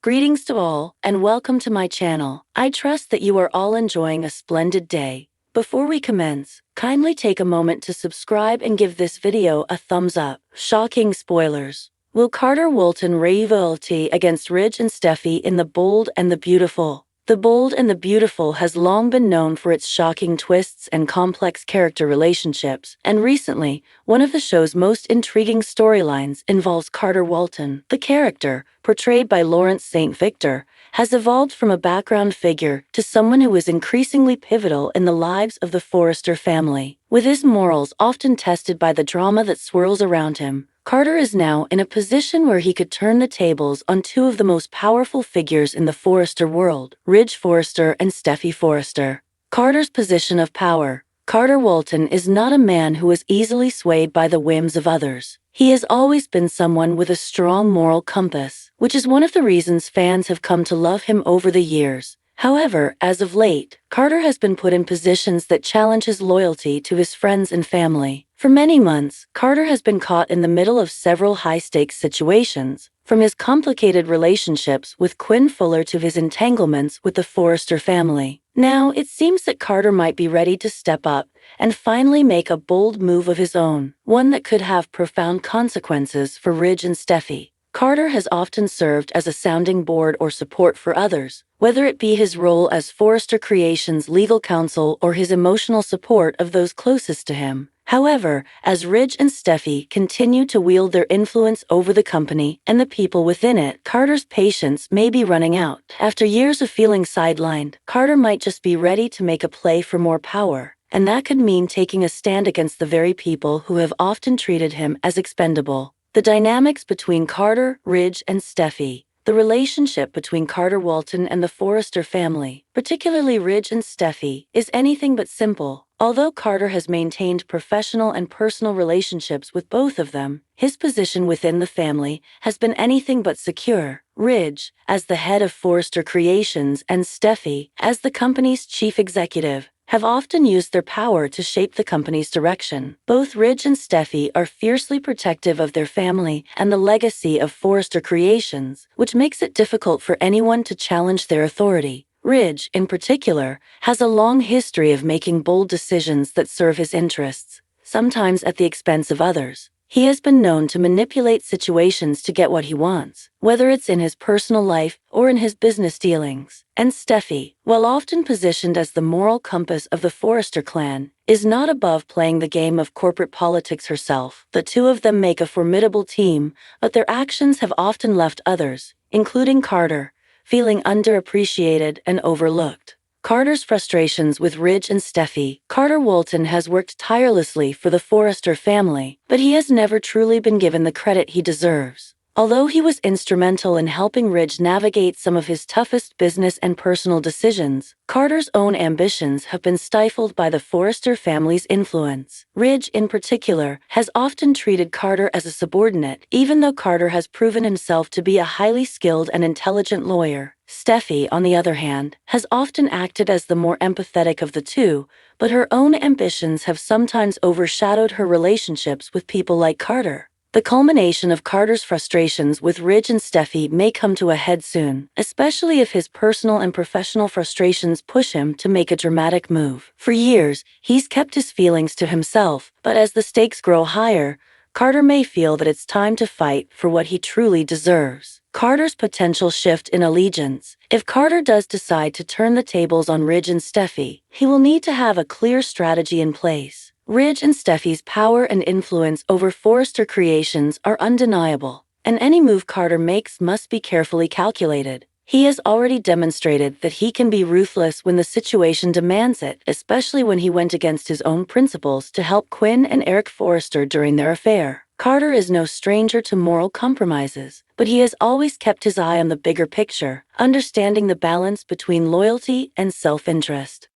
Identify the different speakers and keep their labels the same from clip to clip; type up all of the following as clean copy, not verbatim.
Speaker 1: Greetings to all, and welcome to my channel. I trust that you are all enjoying a splendid day. Before we commence, kindly take a moment to subscribe and give this video a thumbs up. Shocking spoilers. Will Carter Walton REVOLT against Ridge and Steffy in The Bold and the Beautiful? The Bold and the Beautiful has long been known for its shocking twists and complex character relationships, and recently, one of the show's most intriguing storylines involves Carter Walton. The character, portrayed by Lawrence St. Victor, has evolved from a background figure to someone who is increasingly pivotal in the lives of the Forrester family. With his morals often tested by the drama that swirls around him, Carter is now in a position where he could turn the tables on two of the most powerful figures in the Forrester world, Ridge Forrester and Steffy Forrester. Carter's position of power. Carter Walton is not a man who is easily swayed by the whims of others. He has always been someone with a strong moral compass, which is one of the reasons fans have come to love him over the years. However, as of late, Carter has been put in positions that challenge his loyalty to his friends and family. For many months, Carter has been caught in the middle of several high-stakes situations, from his complicated relationships with Quinn Fuller to his entanglements with the Forrester family. Now, it seems that Carter might be ready to step up and finally make a bold move of his own, one that could have profound consequences for Ridge and Steffy. Carter has often served as a sounding board or support for others, whether it be his role as Forrester Creations' legal counsel or his emotional support of those closest to him. However, as Ridge and Steffy continue to wield their influence over the company and the people within it, Carter's patience may be running out. After years of feeling sidelined, Carter might just be ready to make a play for more power, and that could mean taking a stand against the very people who have often treated him as expendable. The dynamics between Carter, Ridge, and Steffy. The relationship between Carter Walton and the Forrester family, particularly Ridge and Steffy, is anything but simple. Although Carter has maintained professional and personal relationships with both of them, his position within the family has been anything but secure. Ridge, as the head of Forrester Creations, and Steffy, as the company's chief executive, have often used their power to shape the company's direction. Both Ridge and Steffy are fiercely protective of their family and the legacy of Forrester Creations, which makes it difficult for anyone to challenge their authority. Ridge, in particular, has a long history of making bold decisions that serve his interests, sometimes at the expense of others. He has been known to manipulate situations to get what he wants, whether it's in his personal life or in his business dealings. And Steffy, while often positioned as the moral compass of the Forrester clan, is not above playing the game of corporate politics herself. The two of them make a formidable team, but their actions have often left others, including Carter, feeling underappreciated and overlooked. Carter's frustrations with Ridge and Steffy. Carter Walton has worked tirelessly for the Forrester family, but he has never truly been given the credit he deserves. Although he was instrumental in helping Ridge navigate some of his toughest business and personal decisions, Carter's own ambitions have been stifled by the Forrester family's influence. Ridge, in particular, has often treated Carter as a subordinate, even though Carter has proven himself to be a highly skilled and intelligent lawyer. Steffy, on the other hand, has often acted as the more empathetic of the two, but her own ambitions have sometimes overshadowed her relationships with people like Carter. The culmination of Carter's frustrations with Ridge and Steffy may come to a head soon, especially if his personal and professional frustrations push him to make a dramatic move. For years, he's kept his feelings to himself, but as the stakes grow higher, Carter may feel that it's time to fight for what he truly deserves. Carter's potential shift in allegiance. If Carter does decide to turn the tables on Ridge and Steffy, he will need to have a clear strategy in place. Ridge and Steffy's power and influence over Forrester Creations are undeniable, and any move Carter makes must be carefully calculated. He has already demonstrated that he can be ruthless when the situation demands it, especially when he went against his own principles to help Quinn and Eric Forrester during their affair. Carter is no stranger to moral compromises, but he has always kept his eye on the bigger picture, understanding the balance between loyalty and self-interest.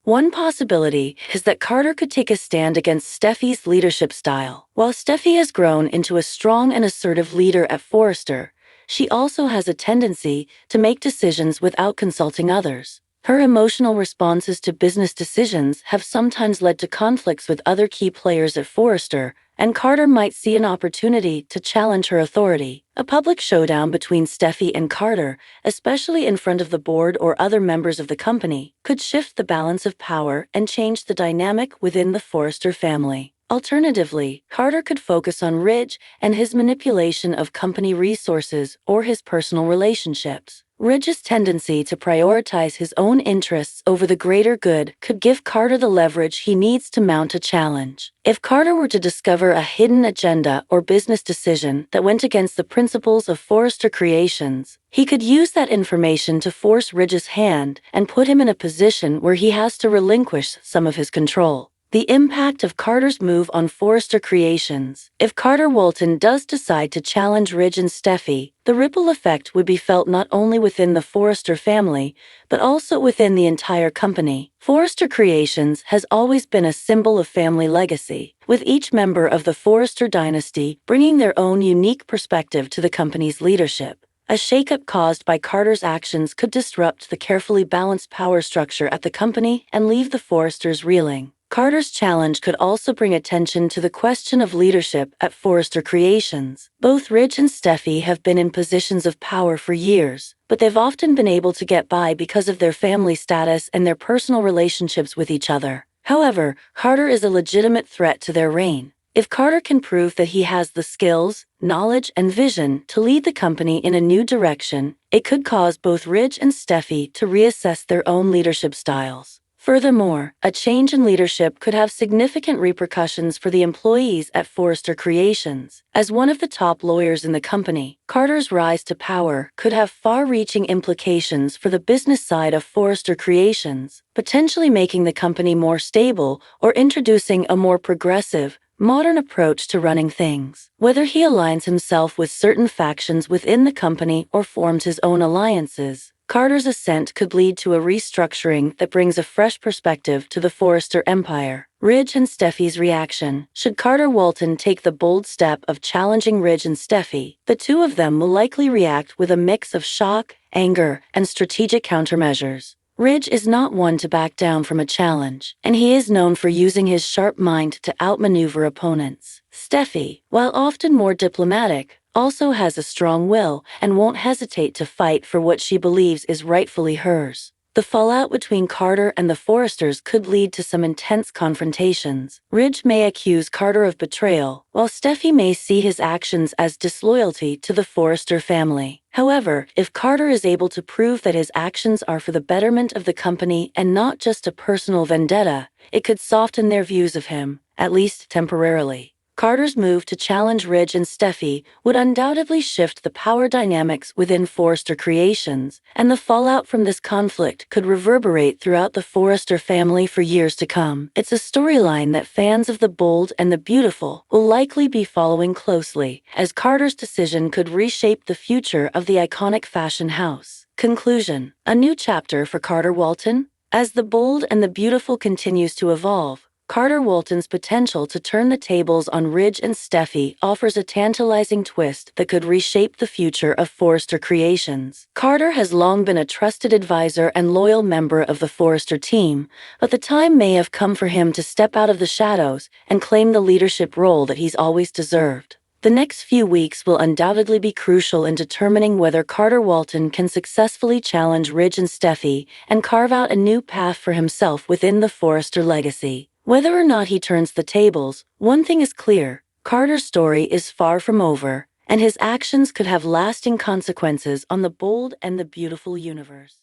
Speaker 1: One possibility is that Carter could take a stand against Steffy's leadership style. While Steffy has grown into a strong and assertive leader at Forrester, she also has a tendency to make decisions without consulting others. Her emotional responses to business decisions have sometimes led to conflicts with other key players at Forrester, and Carter might see an opportunity to challenge her authority. A public showdown between Steffy and Carter, especially in front of the board or other members of the company, could shift the balance of power and change the dynamic within the Forrester family. Alternatively, Carter could focus on Ridge and his manipulation of company resources or his personal relationships. Ridge's tendency to prioritize his own interests over the greater good could give Carter the leverage he needs to mount a challenge. If Carter were to discover a hidden agenda or business decision that went against the principles of Forrester Creations, he could use that information to force Ridge's hand and put him in a position where he has to relinquish some of his control. The impact of Carter's move on Forrester Creations. If Carter Walton does decide to challenge Ridge and Steffy, the ripple effect would be felt not only within the Forrester family, but also within the entire company. Forrester Creations has always been a symbol of family legacy, with each member of the Forrester dynasty bringing their own unique perspective to the company's leadership. A shakeup caused by Carter's actions could disrupt the carefully balanced power structure at the company and leave the Forresters reeling. Carter's challenge could also bring attention to the question of leadership at Forrester Creations. Both Ridge and Steffy have been in positions of power for years, but they've often been able to get by because of their family status and their personal relationships with each other. However, Carter is a legitimate threat to their reign. If Carter can prove that he has the skills, knowledge, and vision to lead the company in a new direction, it could cause both Ridge and Steffy to reassess their own leadership styles. Furthermore, a change in leadership could have significant repercussions for the employees at Forrester Creations. As one of the top lawyers in the company, Carter's rise to power could have far-reaching implications for the business side of Forrester Creations, potentially making the company more stable or introducing a more progressive, modern approach to running things. Whether he aligns himself with certain factions within the company or forms his own alliances, Carter's ascent could lead to a restructuring that brings a fresh perspective to the Forrester empire. Ridge and Steffy's reaction. Should Carter Walton take the bold step of challenging Ridge and Steffy, the two of them will likely react with a mix of shock, anger, and strategic countermeasures. Ridge is not one to back down from a challenge, and he is known for using his sharp mind to outmaneuver opponents. Steffy, while often more diplomatic, also has a strong will and won't hesitate to fight for what she believes is rightfully hers. The fallout between Carter and the Forresters could lead to some intense confrontations. Ridge may accuse Carter of betrayal, while Steffy may see his actions as disloyalty to the Forrester family. However, if Carter is able to prove that his actions are for the betterment of the company and not just a personal vendetta, it could soften their views of him, at least temporarily. Carter's move to challenge Ridge and Steffy would undoubtedly shift the power dynamics within Forrester Creations, and the fallout from this conflict could reverberate throughout the Forrester family for years to come. It's a storyline that fans of the bold and the beautiful will likely be following closely, as Carter's decision could reshape the future of the iconic fashion house. Conclusion. A new chapter for Carter Walton? As the bold and the beautiful continues to evolve, Carter Walton's potential to turn the tables on Ridge and Steffy offers a tantalizing twist that could reshape the future of Forrester Creations. Carter has long been a trusted advisor and loyal member of the Forrester team, but the time may have come for him to step out of the shadows and claim the leadership role that he's always deserved. The next few weeks will undoubtedly be crucial in determining whether Carter Walton can successfully challenge Ridge and Steffy and carve out a new path for himself within the Forrester legacy. Whether or not he turns the tables, one thing is clear: Carter's story is far from over, and his actions could have lasting consequences on the bold and the beautiful universe.